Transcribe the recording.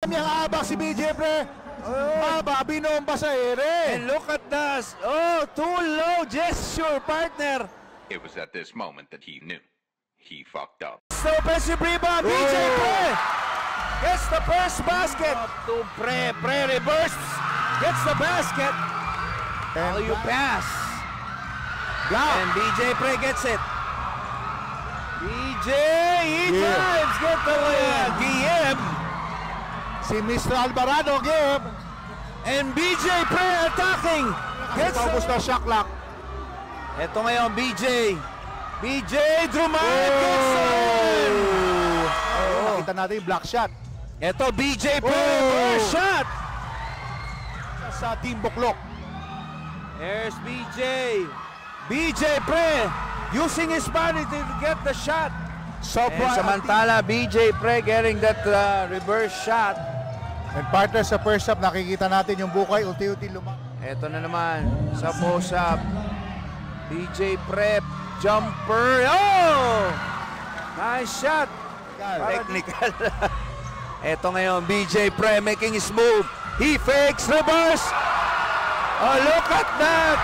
Yang abang si BJ Pre. Aba, binomba sa ere. And look at this. Oh, too low gesture, partner. It was at this moment that he knew he fucked up. So, offensive rebound, BJ Pre gets the first basket. Up to Pre reverse, gets the basket. How you pass? And BJ Pre gets it. BJ, he drives, get the Guillem. Si Mr. Alvarado, game. And BJ Pre attacking. Gets Tapos na shot clock. Ito ngayon, BJ. BJ Drummond gets it. Nakita natin yung block shot. Ito, BJ Pre, first shot. Sa Team Buklok. There's BJ. BJ Pre using his body to get the shot. So, And samantala, BJ Pre getting that reverse shot. And partner sa first half, nakikita natin yung Bukay unti-unti lumaki. Ito na naman sa post-up. BJ Pre, jumper. Oh! Nice shot. Technical. Ito ngayon, BJ Pre making his move. He fakes, reverse. Oh, look at that.